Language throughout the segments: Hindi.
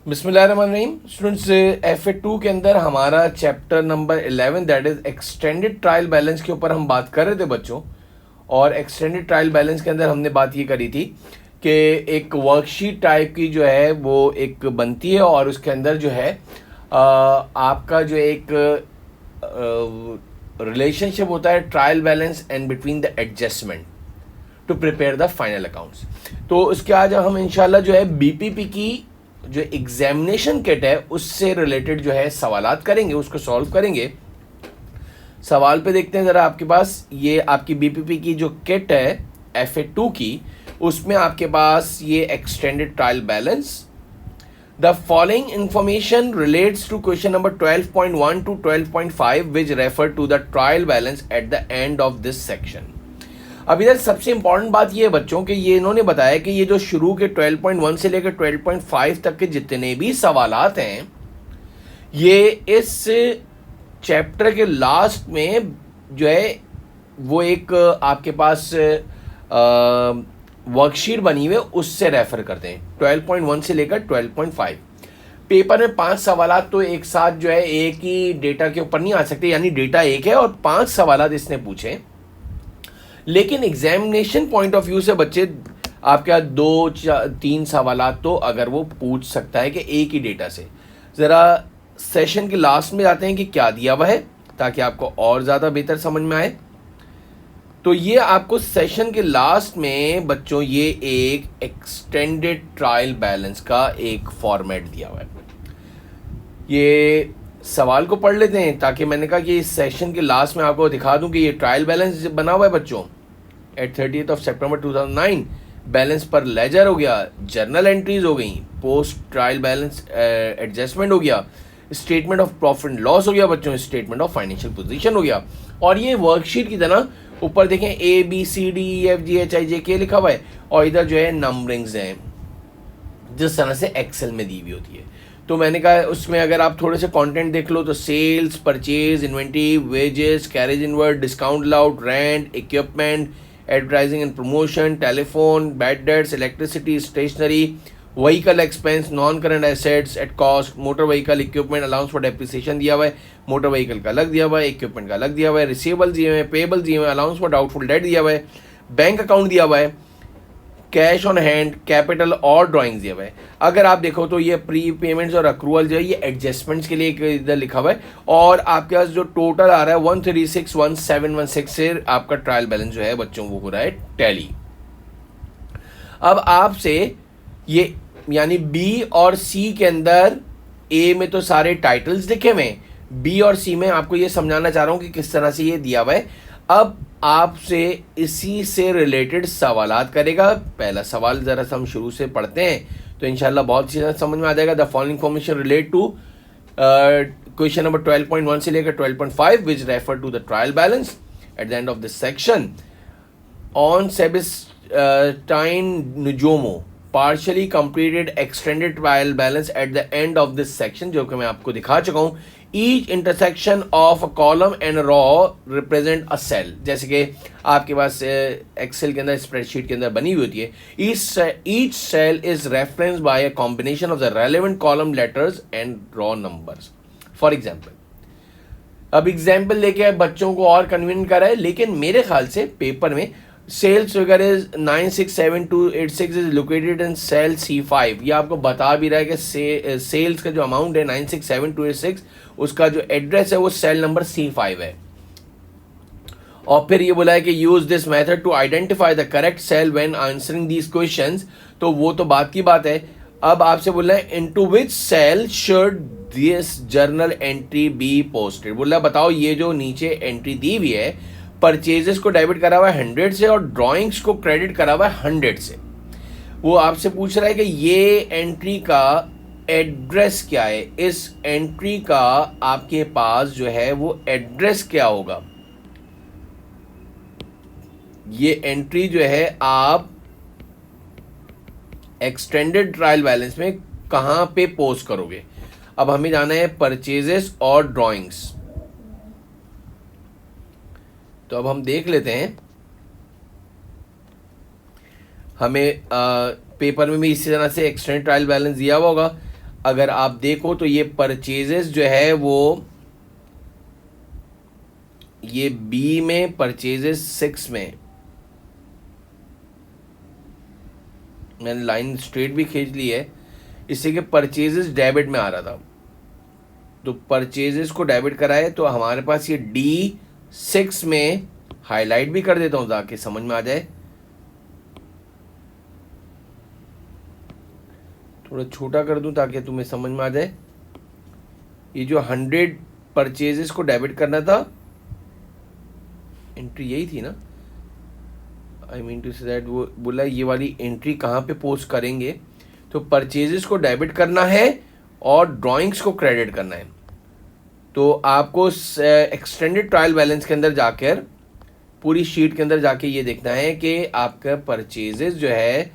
बिस्मिल्लाहिर्रहमानिर्रहीम। स्टूडेंट्स, FA2 के अंदर हमारा chapter number 11 that is extended trial balance के ऊपर हम बात कर रहे थे बच्चों। और एक्सटेंडेड ट्रायल बैलेंस के अंदर हमने बात ये करी थी कि एक वर्कशीट टाइप की जो है वो एक बनती है और उसके अंदर जो है आपका जो एक रिलेशनशिप होता है trial balance and between the adjustment to prepare the final accounts. तो उसके आज हम इंशाल्लाह जो है BPP की जो एग्जामिनेशन किट है उससे रिलेटेड जो है सवालात करेंगे, उसको सॉल्व करेंगे। सवाल पे देखते हैं ज़रा। आपके पास ये आपकी BPP की जो किट है FA2 की, उसमें आपके पास ये extended trial balance, the following information relates to question number 12.1 to 12.5 which refer to the trial balance at the end of this section. अब इधर सबसे इंपॉर्टेंट बात ये है बच्चों कि ये इन्होंने बताया कि ये जो शुरू के 12.1 से लेकर 12.5 तक के जितने भी सवालात हैं ये इस चैप्टर के लास्ट में जो है वो एक आपके पास वर्कशीट बनी हुई है उससे रेफर करते हैं 12.1 से लेकर 12.5। पेपर में 5 सवालात तो एक साथ जो है एक ही डेटा के ऊपर नहीं आ सकते, यानी डेटा एक है और 5 सवालात इसने पूछे। लेकिन एग्जामिनेशन पॉइंट ऑफ व्यू से बच्चे आपके 2-3 सवालात तो अगर वो पूछ सकता है कि एक ही डेटा से। ज़रा सेशन के लास्ट में जाते हैं कि क्या दिया हुआ है ताकि आपको और ज़्यादा बेहतर समझ में आए। तो ये आपको सेशन के लास्ट में बच्चों ये एक एक्सटेंडेड ट्रायल बैलेंस का एक फॉर्मेट दिया हुआ है। ये सवाल को पढ़ लेते हैं ताकि मैंने कहा कि इस सेशन के लास्ट में आपको दिखा दूं कि ये ट्रायल बैलेंस बना हुआ है बच्चों। एट 30 सितंबर 2009 बैलेंस पर लेजर हो गया, जर्नल एंट्रीज हो गई, पोस्ट ट्रायल बैलेंस एडजस्टमेंट हो गया, statement of profit and loss हो गया बच्चों, स्टेटमेंट ऑफ फाइनेंशियल पोजीशन हो गया। और ये वर्कशीट की तरह ऊपर देखें ABCDEFGHIJK लिखा हुआ है और इधर जो है नंबरिंग्स हैं जिस तरह से एक्सेल में दी हुई होती है। तो मैंने कहा उसमें अगर आप थोड़े से कंटेंट देख लो तो sales, purchase, inventory, wages, carriage inward, discount allowed, rent, equipment, advertising and promotion, telephone, bad debts, electricity, stationery, vehicle expense, non current assets at cost, motor vehicle equipment allowance for depreciation दिया हुआ है, मोटर व्हीकल का अलग दिया हुआ है, इक्विपमेंट का अलग दिया हुआ है, रिसीवेबल्स दिए हुए हैं, पेबल्स दिए हुए हैं, अलाउंस फॉर डाउटफुल डेट दिया हुआ है, बैंक अकाउंट दिया हुआ है, कैश ऑन हैंड, कैपिटल और ड्राइंग्स दिया हुआ है। अगर आप देखो तो ये प्री पेमेंट्स और अक्रूवल जो है ये एडजस्टमेंट्स के लिए इधर लिखा हुआ है और आपके पास जो टोटल आ रहा है 1361716 से आपका ट्रायल बैलेंस जो है बच्चों वो हो रहा है टैली। अब आपसे ये यानी B और C के अंदर A में तो सारे टाइटल्स लिखे हुए हैं, B और C में आपको ये समझाना चाह रहा हूं कि किस तरह से ये दिया हुआ है। अब आपसे इसी से रिलेटेड सवालात करेगा। पहला सवाल ज़रा हम शुरू से पढ़ते हैं तो इंशाल्लाह बहुत चीज़ें समझ में आ जाएगा। The following information relate to question number 12.1 से लेकर 12.5 which refer to the trial balance at the end of this section. On Sebastian Nujomo partially completed extended trial balance at the end of this section, जो कि मैं आपको दिखा चुका हूँ। Each intersection of a column and a row represent a cell, जैसे कि आपके पास एक्सेल के अंदर स्प्रेडशीट के अंदर बनी हुई होती है। Each cell is referenced by a combination of the relevant column letters and row numbers. For example, अब एग्जाम्पल लेके बच्चों को और कन्वीनियंट कर रहा है, लेकिन मेरे ख्याल से पेपर में sales figure is 967286 is located in cell C5। ये आपको बता भी रहा है कि सेल्स का जो अमाउंट है 967286 उसका जो एड्रेस है वो सेल नंबर C5 है। और फिर ये बोला है कि use this method to identify the correct cell when answering these questions. तो वो तो बात की बात है। अब आपसे बोला है into which cell should this journal entry be posted. बोला बताओ ये जो नीचे एंट्री दी हुई है परचेजेस को डेबिट करा हुआ है 100 से और ड्राइंग्स को क्रेडिट करा हुआ है 100 से। वो आपसे पूछ रहा है कि ये एंट्री का एड्रेस क्या है, इस एंट्री का आपके पास जो है वो एड्रेस क्या होगा। ये एंट्री जो है आप एक्सटेंडेड ट्रायल बैलेंस में कहां पे पोस्ट करोगे। अब हमें जाना है परचेजेस और ड्राइंग्स। तो अब हम देख लेते हैं, हमें पेपर में भी इसी तरह से एक्सटेंडेड ट्रायल बैलेंस दिया हुआ होगा। अगर आप देखो तो ये परचेजेस जो है वो ये बी में परचेजेस 6 में, मैंने लाइन स्ट्रेट भी खींच ली है इससे कि परचेजेस डेबिट में आ रहा था, तो परचेजेस को डेबिट कराए तो हमारे पास ये D6 में हाईलाइट भी कर देता हूं ताकि समझ में आ जाए। थोड़ा छोटा कर दूं ताकि तुम्हें समझ में आ जाए। ये जो 100 परचेजेस को डेबिट करना था, एंट्री यही थी ना, I mean to say that वो बोला ये वाली एंट्री कहाँ पे पोस्ट करेंगे, तो परचेजेस को डेबिट करना है और ड्राइंग्स को क्रेडिट करना है। तो आपको एक्सटेंडेड ट्रायल बैलेंस के अंदर जाकर पूरी शीट के अंदर जाके ये देखना है कि आपका परचेजेस जो है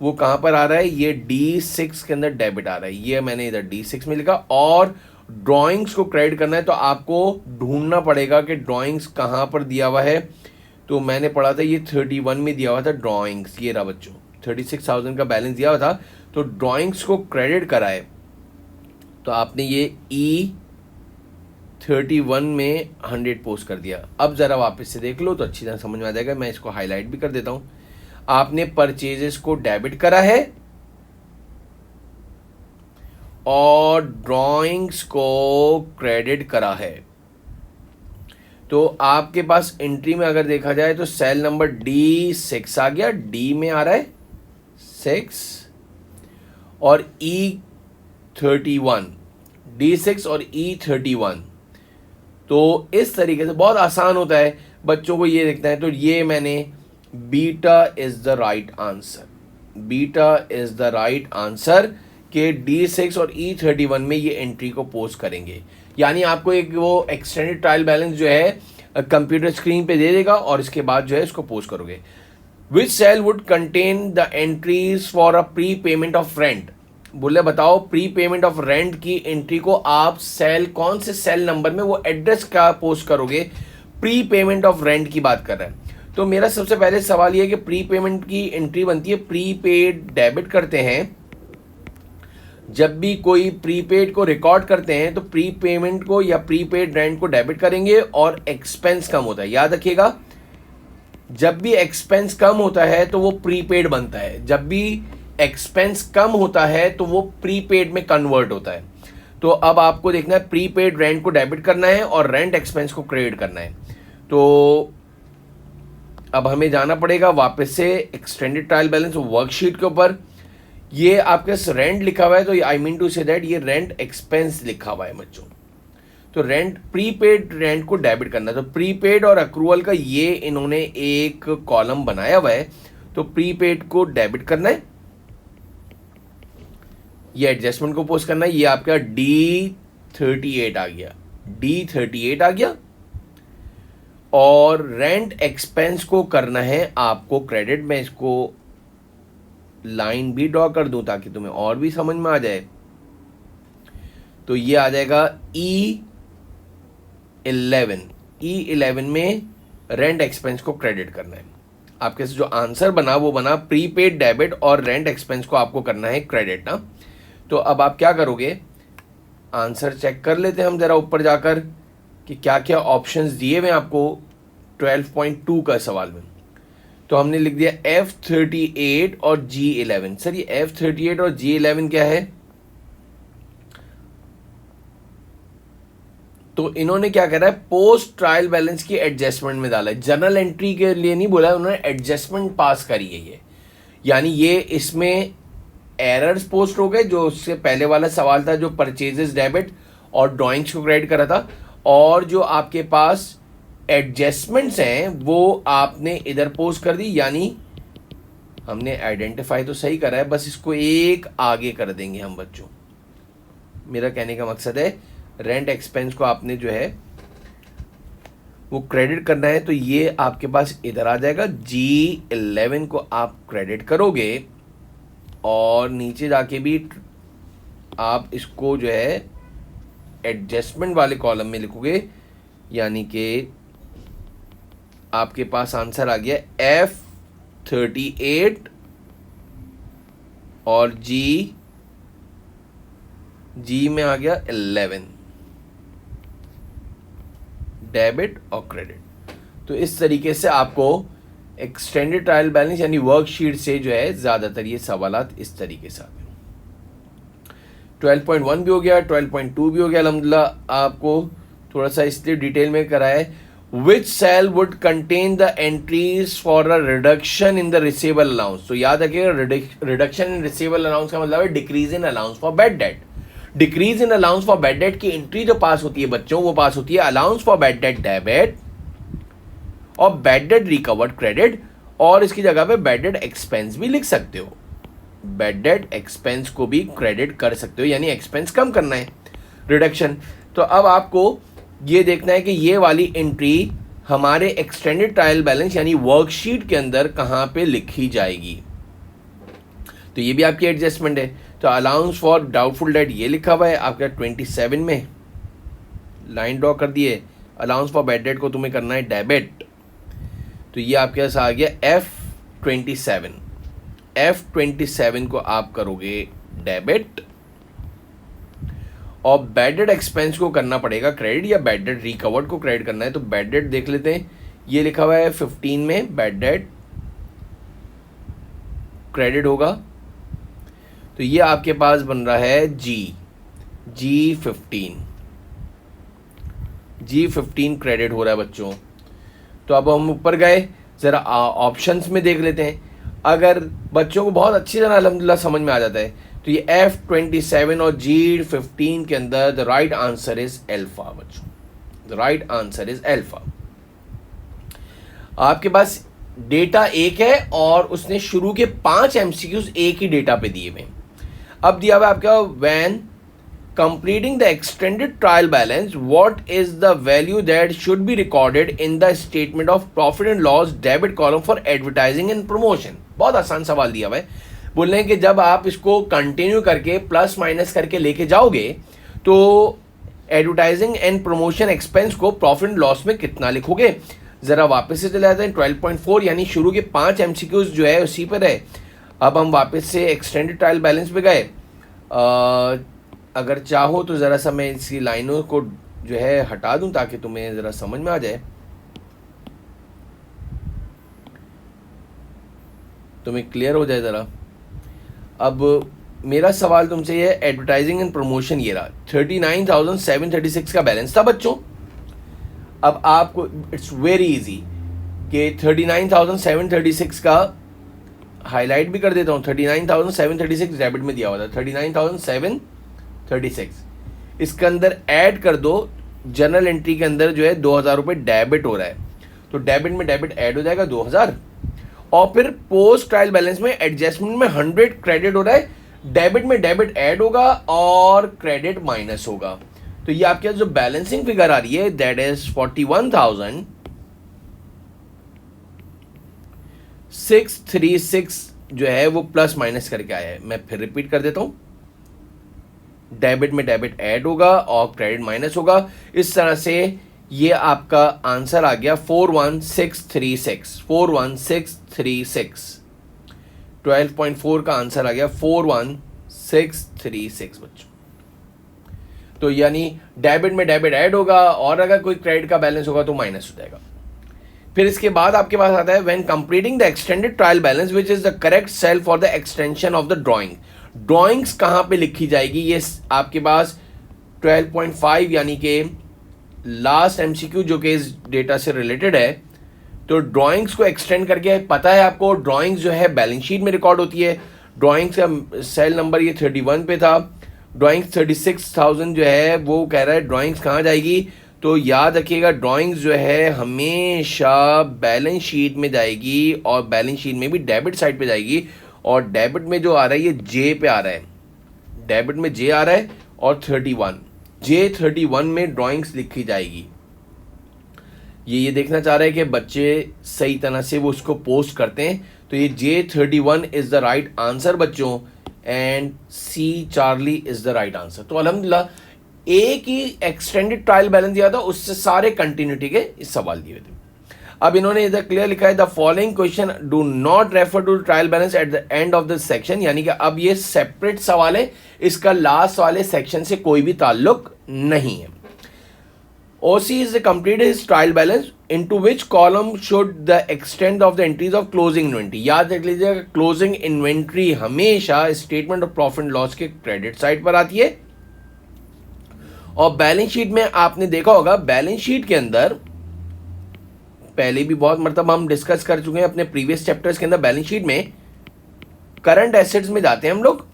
वो कहाँ पर आ रहा है, ये D6 के अंदर डेबिट आ रहा है, ये मैंने इधर D6 में लिखा। और ड्राइंग्स को क्रेडिट करना है तो आपको ढूंढना पड़ेगा कि ड्राइंग्स कहाँ पर दिया हुआ है। तो मैंने पढ़ा था ये 31 में दिया हुआ था ड्राइंग्स, ये रहा बच्चों 36,000 का बैलेंस दिया हुआ था, तो ड्राइंग्स को क्रेडिट कराए तो आपने ये E31 में 100 पोस्ट कर दिया। अब ज़रा वापस से देख लो तो अच्छी तरह समझ में आ जाएगा। मैं इसको हाईलाइट भी कर देता हूं। आपने परचेजेस को डेबिट करा है और ड्राइंग्स को क्रेडिट करा है, तो आपके पास एंट्री में अगर देखा जाए तो सेल नंबर D6 आ गया, डी में आ रहा है 6 और E31, D6 और E31। तो इस तरीके से बहुत आसान होता है बच्चों को ये देखना है। तो ये मैंने beta is the right answer, beta is the right answer के D6 और E31 में ये एंट्री को पोस्ट करेंगे। यानी आपको एक वो एक्सटेंडेड ट्रायल बैलेंस जो है कंप्यूटर स्क्रीन पे दे देगा और इसके बाद जो है इसको पोस्ट करोगे। Which cell would contain the entries for a prepayment of rent, बोले बताओ प्री पेमेंट ऑफ रेंट की एंट्री को आप सेल कौन से सेल नंबर में वो एड्रेस का पोस्ट करोगे। प्री पेमेंट ऑफ रेंट की बात कर रहे हैं तो मेरा सबसे पहले सवाल ये है कि प्री पेमेंट की एंट्री बनती है, प्रीपेड डेबिट करते हैं। जब भी कोई प्रीपेड को रिकॉर्ड करते हैं तो प्री पेमेंट को या प्रीपेड रेंट को डेबिट करेंगे और एक्सपेंस कम होता है। याद रखिएगा जब भी एक्सपेंस कम होता है तो वो प्रीपेड बनता है, जब भी एक्सपेंस कम होता है तो वो प्रीपेड में कन्वर्ट होता है। तो अब आपको देखना है प्रीपेड रेंट को डेबिट करना है और रेंट एक्सपेंस को क्रेडिट करना है। तो अब हमें जाना पड़ेगा वापस से एक्सटेंडेड ट्रायल बैलेंस वर्कशीट के ऊपर। ये आपके रेंट लिखा हुआ है तो I mean to say that ये रेंट एक्सपेंस लिखा हुआ है बच्चों। तो रेंट प्रीपेड रेंट को डेबिट करना है, तो प्रीपेड और अक्रूवल का ये इन्होंने एक कॉलम बनाया हुआ है, तो प्रीपेड को डेबिट करना है, ये एडजस्टमेंट को पोस्ट करना है। ये आपका D38 आ गया, D38 आ गया। और रेंट एक्सपेंस को करना है आपको क्रेडिट। में इसको लाइन भी ड्रॉ कर दूं ताकि तुम्हें और भी समझ में आ जाए। तो ये आ जाएगा E11 में रेंट एक्सपेंस को क्रेडिट करना है। आपके से जो आंसर बना वो बना प्रीपेड डेबिट और रेंट एक्सपेंस को आपको करना है क्रेडिट ना। तो अब आप क्या करोगे, आंसर चेक कर लेते हैं हम जरा ऊपर जाकर कि क्या क्या ऑप्शंस दिए हुए आपको 12.2 का सवाल में। तो हमने लिख दिया F38 और G11। सर ये F38 और G11 क्या है, तो इन्होंने क्या करा है पोस्ट ट्रायल बैलेंस की एडजस्टमेंट में डाला है। जनरल एंट्री के लिए नहीं बोला, उन्होंने एडजस्टमेंट पास करी है ये। यानी ये इसमें एरर्स पोस्ट हो गए, जो उससे पहले वाला सवाल था जो परचेजेस डेबिट और ड्राइंग्स को क्रेडिट करा था, और जो आपके पास एडजस्टमेंट्स हैं वो आपने इधर पोस्ट कर दी। यानी हमने आइडेंटिफाई तो सही करा है, बस इसको एक आगे कर देंगे हम बच्चों। मेरा कहने का मकसद है रेंट एक्सपेंस को आपने जो है वो क्रेडिट करना है, तो ये आपके पास इधर आ जाएगा। G11 को आप क्रेडिट करोगे और नीचे जाके भी आप इसको जो है एडजस्टमेंट वाले कॉलम में लिखोगे। यानी कि आपके पास आंसर आ गया F38 और G11। जी में आ गया 11, डेबिट और क्रेडिट। तो इस तरीके से आपको एक्सटेंडेड ट्रायल बैलेंस यानी वर्कशीट से जो है ज़्यादातर ये सवालात इस तरीके से आते हैं। 12.1 भी हो गया, 12.2 भी हो गया। अल्हम्दुलिल्लाह आपको थोड़ा सा इसलिए डिटेल में करा है। Which cell would contain the entries for a reduction in the receivable allowance. तो याद रखिएगा, रिडक्शन इन रिसीवेबल अलाउंस का मतलब है decrease in allowance for bad debt. Decrease in allowance for bad debt की एंट्री जो पास होती है बच्चों, वो पास होती है allowance for bad debt debit और बैड डेट रिकवर्ड क्रेडिट, और इसकी जगह पे बैड डेट एक्सपेंस भी लिख सकते हो। बैड डेट एक्सपेंस को भी क्रेडिट कर सकते हो, यानी एक्सपेंस कम करना है, रिडक्शन। तो अब आपको ये देखना है कि ये वाली एंट्री हमारे एक्सटेंडेड ट्रायल बैलेंस यानी वर्कशीट के अंदर कहाँ पे लिखी जाएगी। तो ये भी आपकी एडजस्टमेंट है। तो अलाउंस फॉर डाउटफुल डेट ये लिखा हुआ है आपका 27 में, लाइन ड्रॉ कर दिए। अलाउंस फॉर बैड डेट को तुम्हें करना है डेबिट, तो ये आपके पास आ गया F27। F27 को आप करोगे डेबिट और बैड डेट एक्सपेंस को करना पड़ेगा क्रेडिट, या बैड डेट रिकवर्ड को क्रेडिट करना है। तो बैड डेट देख लेते हैं, ये लिखा हुआ है 15 में बैड डेट क्रेडिट होगा। तो ये आपके पास बन रहा है G15 क्रेडिट हो रहा है बच्चों। तो अब हम ऊपर गए, ज़रा ऑप्शंस में देख लेते हैं। अगर बच्चों को बहुत अच्छी तरह अल्हम्दुलिल्लाह समझ में आ जाता है तो ये F27 और G15 के अंदर the right answer is alpha बच्चों, the right answer is alpha. आपके पास डेटा एक है और उसने शुरू के 5 MCQs एक ही डेटा पे दिए हुए। अब दिया हुआ आपका when completing the extended trial balance, what is the value that should be recorded in the statement of profit and loss debit column for advertising and promotion। बहुत आसान सवाल दिया हुआ है। बोल रहे हैं कि जब आप इसको कंटिन्यू करके प्लस माइनस करके लेके जाओगे तो एडवर्टाइजिंग एंड प्रमोशन एक्सपेंस को प्रॉफिट एंड लॉस में कितना लिखोगे। जरा वापस से चले जाते हैं 12.4 यानी शुरू के 5 MCQs जो है उसी पर है। अब हम वापस से एक्सटेंडेड ट्रायल बैलेंस पे गए। अगर चाहो तो ज़रा सा मैं इसकी लाइनों को जो है हटा दूं ताकि तुम्हें ज़रा समझ में आ जाए, तुम्हें क्लियर हो जाए ज़रा। अब मेरा सवाल तुमसे ये एडवर्टाइजिंग एंड प्रमोशन, ये रहा 39,736 का बैलेंस था बच्चों। अब आपको इट्स वेरी इजी कि 39,736 का हाईलाइट भी कर देता हूँ। 39,736 डेबिट में दिया हुआ था, 39,736 इसके अंदर ऐड कर दो। जनरल एंट्री के अंदर जो है 2,000 रुपये डेबिट हो रहा है, तो डेबिट में डेबिट ऐड हो जाएगा 2,000, और फिर पोस्ट ट्रायल बैलेंस में एडजस्टमेंट में 100 क्रेडिट हो रहा है, डेबिट में डेबिट ऐड होगा और क्रेडिट माइनस होगा। तो ये आपके जो बैलेंसिंग फिगर आ रही है दैट इज 41,636 जो है वो प्लस माइनस करके आया है। मैं फिर रिपीट कर देता हूं, डेबिट में डेबिट ऐड होगा और क्रेडिट माइनस होगा। इस तरह से ये आपका आंसर आ गया 41,636। 12.4 का आंसर आ गया 41,636 बच्चों। तो यानी डेबिट में डेबिट ऐड होगा और अगर कोई क्रेडिट का बैलेंस होगा तो माइनस हो जाएगा। फिर इसके बाद आपके पास आता है when completing the extended trial balance which is the correct cell for the extension of the drawing. Drawings कहां पे लिखी जाएगी, ये आपके पास 12.5 यानी कि लास्ट MCQ जो कि इस डेटा से रिलेटेड है। तो ड्राइंग्स को एक्सटेंड करके, पता है आपको ड्राइंग्स जो है बैलेंस शीट में रिकॉर्ड होती है। ड्राइंग्स का सेल नंबर ये 31 पे था। ड्राइंग्स 36,000 जो है वो कह रहा है ड्राइंग्स कहाँ जाएगी। तो याद रखिएगा ड्राइंग्स जो है हमेशा बैलेंस शीट में जाएगी और बैलेंस शीट में भी डेबिट साइड पे जाएगी। और डेबिट में जो आ रहा है ये J पे आ रहा है, डेबिट में J आ रहा है और 31 J31 में ड्राइंग्स लिखी जाएगी। ये देखना चाह रहे हैं कि बच्चे सही तरह से वो उसको पोस्ट करते हैं। तो ये J31 is the right answer बच्चों and C Charlie is the right answer. तो अल्हम्दुलिल्लाह एक ही एक्सटेंडेड ट्रायल बैलेंस दिया था, उससे सारे कंटिन्यूटी के इस सवाल दिए थे। अब इन्होंने इधर क्लियर लिखा है the following question do not refer to trial balance at the end of this section, यानी कि अब ये सेपरेट सवाल है, इसका लास्ट वाले सेक्शन से कोई भी ताल्लुक नहीं है। OC is the completed trial balance into which column should the extent of the entries of closing inventory। याद रख लीजिएगा क्लोजिंग इन्वेंट्री हमेशा statement of profit and loss के क्रेडिट साइड पर आती है। और बैलेंस शीट में आपने देखा होगा, बैलेंस शीट के अंदर पहले भी बहुत मतलब हम डिस्कस कर चुके हैं अपने प्रीवियस चैप्टर्स के अंदर, बैलेंस शीट में करंट एसेट्स में जाते हैं हम लोग,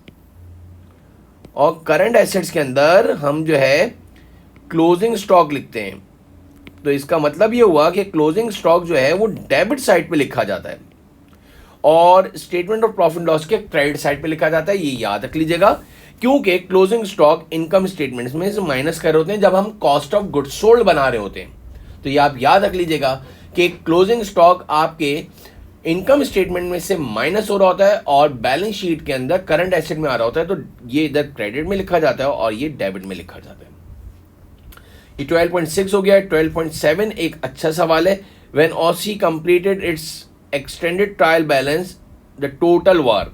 और करंट एसेट्स के अंदर हम जो है क्लोजिंग स्टॉक लिखते हैं। तो इसका मतलब ये हुआ कि क्लोजिंग स्टॉक जो है वो डेबिट साइड पे लिखा जाता है और स्टेटमेंट ऑफ प्रॉफिट लॉस के क्रेडिट साइड पे लिखा जाता है। ये याद रख लीजिएगा, क्योंकि क्लोजिंग स्टॉक इनकम स्टेटमेंट्स में से माइनस कर रहे होते हैं जब हम कॉस्ट ऑफ गुड्स सोल्ड बना रहे होते हैं। तो ये आप याद रख लीजिएगा कि क्लोजिंग स्टॉक आपके इनकम स्टेटमेंट में से माइनस हो रहा होता है और बैलेंस शीट के अंदर करंट एसेट में आ रहा होता है। तो ये इधर क्रेडिट में लिखा जाता है और ये डेबिट में लिखा जाता है। ये 12.6 हो गया। 12.7 एक अच्छा सवाल है। When OC completed its extended trial balance the total war.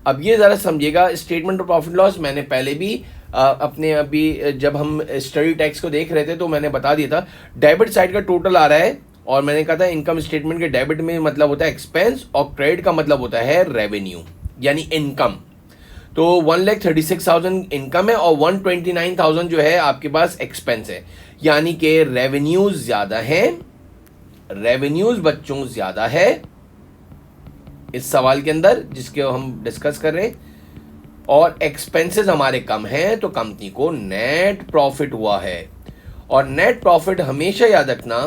अब ये ज़रा समझिएगा, स्टेटमेंट ऑफ प्रॉफिट लॉस मैंने पहले भी अपने अभी जब हम स्टडी टैक्स को देख रहे थे तो मैंने बता दिया था, डेबिट साइड का टोटल आ रहा है और मैंने कहा था इनकम स्टेटमेंट के डेबिट में मतलब होता है एक्सपेंस और क्रेडिट का मतलब होता है रेवेन्यू यानी इनकम। तो 1,36,000 इनकम है और 129,000 जो है आपके पास एक्सपेंस है, यानी कि रेवेन्यूज ज़्यादा है, रेवेन्यूज बच्चों ज़्यादा है इस सवाल के अंदर जिसके हम डिस्कस कर रहे हैं, और एक्सपेंसेस हमारे कम हैं तो कंपनी को नेट प्रॉफिट हुआ है। और नेट प्रॉफिट हमेशा याद रखना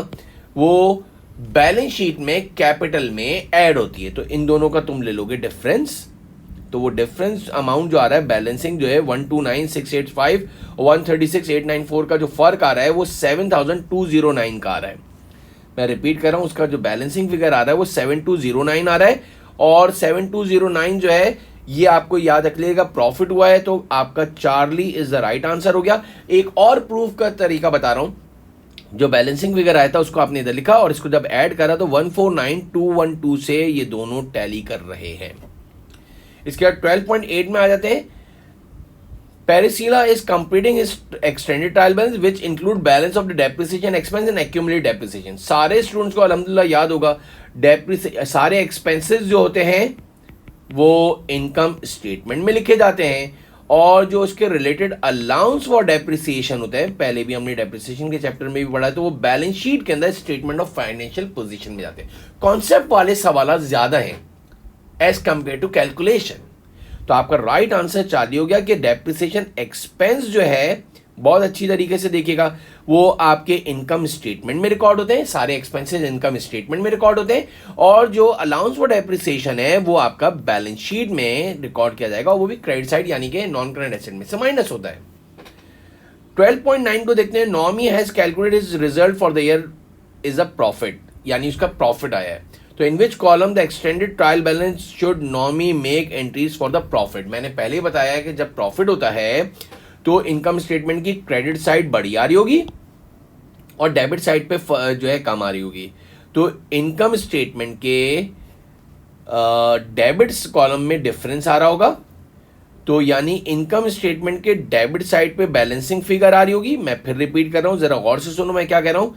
वो बैलेंस शीट में कैपिटल में ऐड होती है। तो इन दोनों का तुम ले लोगे डिफरेंस, तो वो डिफरेंस अमाउंट जो आ रहा है बैलेंसिंग जो है 129,685 और 136,894 का जो फर्क आ रहा है वो 7,209 का आ रहा है। मैं रिपीट कर रहा हूँ, उसका जो बैलेंसिंग फिगर आ रहा है वो 7,209 आ रहा है और 7,209 जो है ये आपको याद रख लीजिएगा प्रॉफिट हुआ है। तो आपका Charlie is the right answer हो गया। एक और प्रूफ का तरीका बता रहा हूं, जो बैलेंसिंग फिगर आया था उसको आपने इधर लिखा और इसको जब ऐड करा तो 149,212 से ये दोनों टैली कर रहे हैं। इसके बाद 12.8 में आ जाते हैं। Priscilla is completing is extended trial balance which include balance of the depreciation expense and accumulated depreciation. सारे स्टूडेंट्स को अल्हम्दुलिल्लाह याद होगा सारे एक्सपेंसेस जो होते हैं वो इनकम स्टेटमेंट में लिखे जाते हैं और जो उसके रिलेटेड अलाउंस फॉर डेप्रिसिएशन होते हैं, पहले भी हमने डेप्रिसिएशन के चैप्टर में भी पढ़ा है, तो वो बैलेंस शीट के अंदर स्टेटमेंट ऑफ फाइनेंशियल पोजीशन में जाते हैं। कॉन्सेप्ट वाले सवाल ज्यादा हैं एज कंपेयर टू कैलकुलेशन। तो आपका राइट आंसर चार्ली हो गया कि डेप्रिसिएशन एक्सपेंस जो है बहुत अच्छी तरीके से देखिएगा वो आपके इनकम स्टेटमेंट में रिकॉर्ड होते हैं, सारे एक्सपेंसेस इनकम स्टेटमेंट में रिकॉर्ड होते हैं और जो अलाउंस फॉर डेप्रिसिएशन है वो आपका बैलेंस शीट में रिकॉर्ड किया जाएगा, वो भी क्रेडिट साइड यानी कि नॉन करंट एसेट में से माइनस होता है। 12.9 को देखते हैं। Nomi has calculated his result for the year is a profit, यानी उसका प्रॉफिट आया है। तो in which column the extended trial balance should Nomi make entries for the profit. मैंने पहले ही बताया कि जब प्रॉफिट होता है तो इनकम स्टेटमेंट की क्रेडिट साइड बड़ी आ रही होगी और डेबिट साइड पे जो है कम आ रही होगी। तो इनकम स्टेटमेंट के डेबिट्स कॉलम में डिफरेंस आ रहा होगा, तो यानी इनकम स्टेटमेंट के डेबिट साइड पे बैलेंसिंग फिगर आ रही होगी। मैं फिर रिपीट कर रहा हूं, जरा गौर से सुनो मैं क्या कह रहा हूं।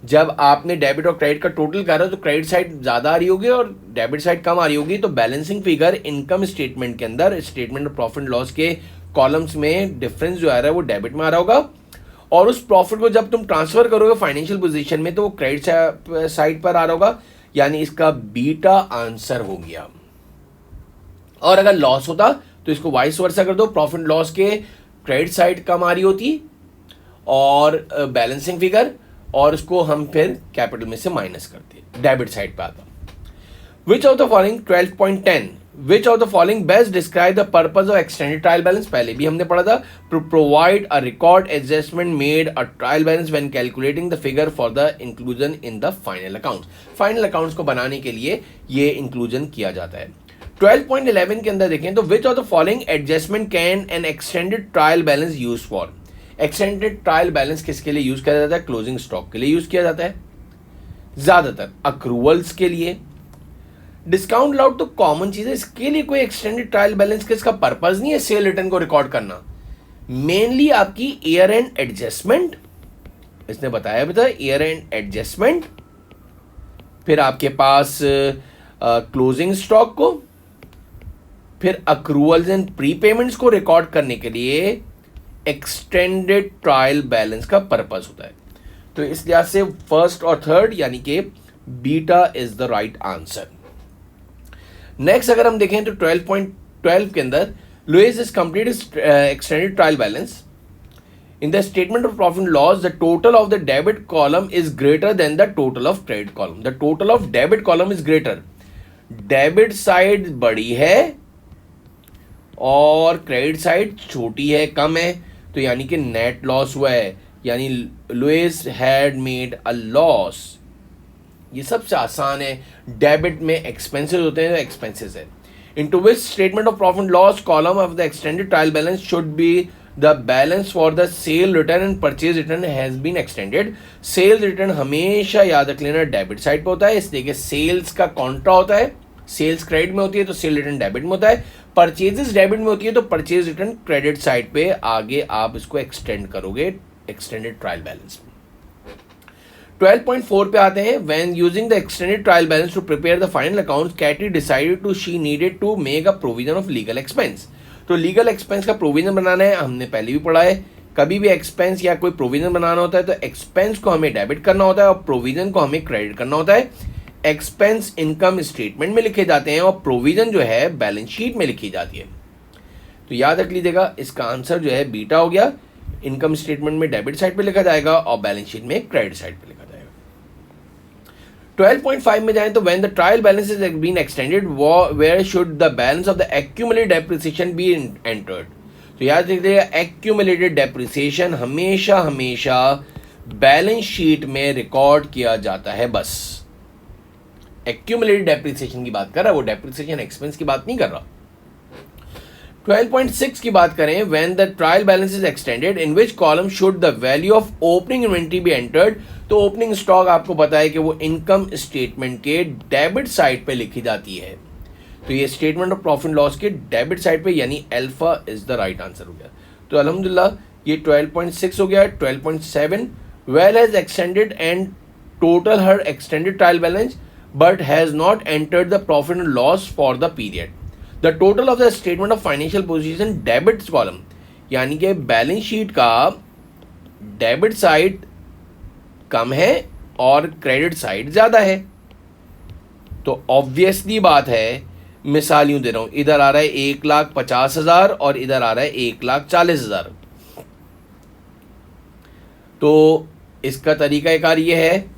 जब आपने डेबिट और क्रेडिट का टोटल कर रहा हो तो क्रेडिट साइड ज्यादा आ रही होगी और डेबिट साइड कम आ रही होगी। तो बैलेंसिंग फिगर इनकम स्टेटमेंट के अंदर स्टेटमेंट ऑफ प्रॉफिट लॉस के कॉलम्स में डिफरेंस जो आ रहा है वो डेबिट में आ रहा होगा और उस प्रॉफिट को जब तुम ट्रांसफर करोगे फाइनेंशियल पोजीशन में तो वो क्रेडिट साइड पर आ रहा होगा, यानी इसका बीटा आंसर हो गया। और अगर लॉस होता तो इसको वाइस वर्सा कर दो, प्रॉफिट लॉस के क्रेडिट साइड कम आ रही होती और बैलेंसिंग फिगर, और उसको हम फिर कैपिटल में से माइनस करते डेबिट साइड पे आता। Which of the following 12.10 Which of the following best describe the purpose of extended trial balance? पहले भी हमने पढ़ा था, to provide a record adjustment made a trial balance when calculating the figure for the inclusion in the final accounts. Final accounts को बनाने के लिए ये inclusion किया जाता है। 12.11 के अंदर देखें तो which of the following adjustment can an extended trial balance use for? Extended trial balance किसके लिए यूज किया जाता है? क्लोजिंग स्टॉक के लिए यूज किया जाता है। ज्यादातर अक्रूवल्स के लिए। डिस्काउंट अलाउड तो कॉमन चीज है, इसके लिए कोई एक्सटेंडेड ट्रायल बैलेंस का इसका पर्पज नहीं है सेल रिटर्न को रिकॉर्ड करना। मेनली आपकी ईयर एंड एडजस्टमेंट, इसने बताया भी था ईयर एंड एडजस्टमेंट, फिर आपके पास क्लोजिंग स्टॉक को, फिर अक्रूवल्स एंड प्रीपेमेंट्स को रिकॉर्ड करने के लिए एक्सटेंडेड ट्रायल बैलेंस का पर्पस होता है। तो इस लिहाज से फर्स्ट और थर्ड यानी कि beta is the right answer. Next अगर हम देखें तो 12.12 के अंदर Louis is complete extended trial balance in the statement of profit and loss the total of the debit column is greater than the total of credit column. The total of debit column is greater, debit side बड़ी है और क्रेडिट साइड छोटी है, कम है, तो यानी कि नेट लॉस हुआ है, यानी Louis had made a loss. ये सबसे आसान है, डेबिट में एक्सपेंसेस होते हैं तो एक्सपेंसेस है। Into which statement of profit and loss column of the extended trial balance should be the balance for the sale return and purchase return has been extended. Sale return हमेशा याद रख लेना डेबिट साइड पे होता है, इसलिए कि सेल्स का कॉन्ट्रा होता है, सेल्स क्रेडिट में होती है तो सेल रिटर्न डेबिट में होता है, परचेजेस डेबिट में होती है तो परचेज रिटर्न क्रेडिट साइड पे आगे आप इसको एक्सटेंड करोगे एक्सटेंडेड ट्रायल बैलेंस। 12.4 पे आते हैं, when using the extended trial balance to prepare the final accounts Katie decided to she needed to make a provision of legal expense. तो लीगल एक्सपेंस का प्रोविजन बनाना है, हमने पहले भी पढ़ा है, कभी भी एक्सपेंस या कोई प्रोविजन बनाना होता है तो एक्सपेंस को हमें डेबिट करना होता है और प्रोविजन को हमें क्रेडिट करना होता है। एक्सपेंस इनकम स्टेटमेंट में लिखे जाते हैं और प्रोविजन जो है बैलेंस शीट में लिखी जाती है। तो याद रख लीजिएगा, इसका आंसर जो है बीटा हो गया। इनकम स्टेटमेंट में डेबिट साइड पे लिखा जाएगा और बैलेंस शीट में क्रेडिट साइड पे लिखा जाएगा। 12.5 में जाएं तो when the trial balance is been extended where should the balance of the accumulated depreciation be entered. तो याद रखिएगा, एक्यूमुलेटेड डेप्रिसिएशन हमेशा हमेशा बैलेंस शीट में रिकॉर्ड किया जाता है। बस एक्यूमुलेटेड डेप्रिसिएशन की बात कर रहा है, वो डेप्रिसिएशन एक्सपेंस की बात नहीं कर रहा। 12.6 की बात करें, when the trial balance is extended in which column should the value of opening inventory B entered. तो ओपनिंग स्टॉक आपको पता है कि वो इनकम स्टेटमेंट के डेबिट साइड पे लिखी जाती है, तो ये स्टेटमेंट ऑफ प्रॉफिट लॉस के डेबिट साइड पे, यानी alpha is the right answer हो गया। तो अल्हम्दुलिल्लाह ये 12.6 हो गया। 12.7 well has extended and total her extended trial balance but has not entered the profit and loss for the period. The total of the statement of financial position debits column, यानी कि बैलेंस शीट का डेबिट साइड कम है और क्रेडिट साइड ज़्यादा है। तो ऑब्वियसली बात है, मिसाल यूँ दे रहा हूँ, इधर आ रहा है 1,50,000 और इधर आ रहा है 1,40,000। तो इसका तरीक़ाकार ये है,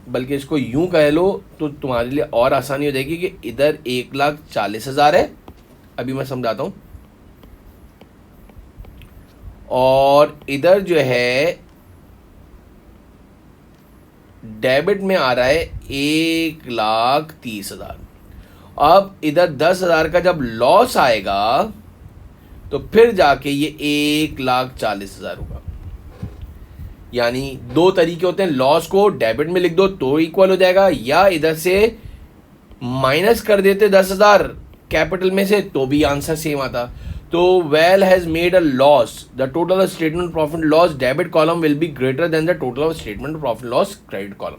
बल्कि इसको यूं कह लो तो तुम्हारे लिए और आसानी हो जाएगी कि इधर 1,40,000 है, अभी मैं समझाता हूं, और इधर जो है डेबिट में आ रहा है 1,30,000। अब इधर 10,000 का जब लॉस आएगा तो फिर जाके ये 1,40,000 होगा। यानी दो तरीके होते हैं, लॉस को डेबिट में लिख दो तो इक्वल हो जाएगा, या इधर से माइनस कर देते 10,000 कैपिटल में से तो भी आंसर सेम आता। तो well has made a loss, the total of statement profit loss debit column will be greater than the total of statement profit loss credit column.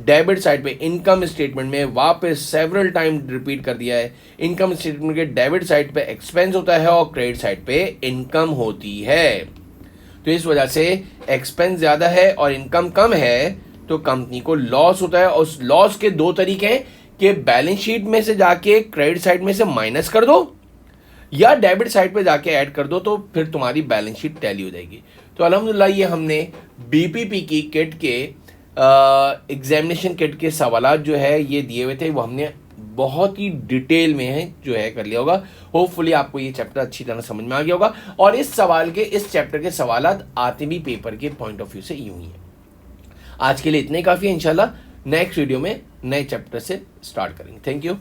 Debit side पे इनकम स्टेटमेंट में वापस सेवरल टाइम रिपीट कर दिया है, इनकम स्टेटमेंट के डेबिट साइड पे एक्सपेंस होता है और क्रेडिट साइड पे इनकम होती है। तो इस वजह से एक्सपेंस ज़्यादा है और इनकम कम है तो कंपनी को लॉस होता है। और उस लॉस के दो तरीके हैं कि बैलेंस शीट में से जाके क्रेडिट साइड में से माइनस कर दो या डेबिट साइड पे जाके ऐड कर दो, तो फिर तुम्हारी बैलेंस शीट टैली हो जाएगी। तो अल्हम्दुलिल्लाह ये हमने बीपीपी की किट के एग्जामिनेशन किट के सवालात जो है ये दिए हुए थे, वो हमने बहुत ही डिटेल में है जो है कर लिया होगा। होपफुली आपको ये चैप्टर अच्छी तरह समझ में आ गया होगा, और इस चैप्टर के सवालात आते भी पेपर के पॉइंट ऑफ व्यू से यूं ही है। आज के लिए इतने काफ़ी है, इंशाल्लाह नेक्स्ट वीडियो में नए चैप्टर से स्टार्ट करेंगे। Thank you.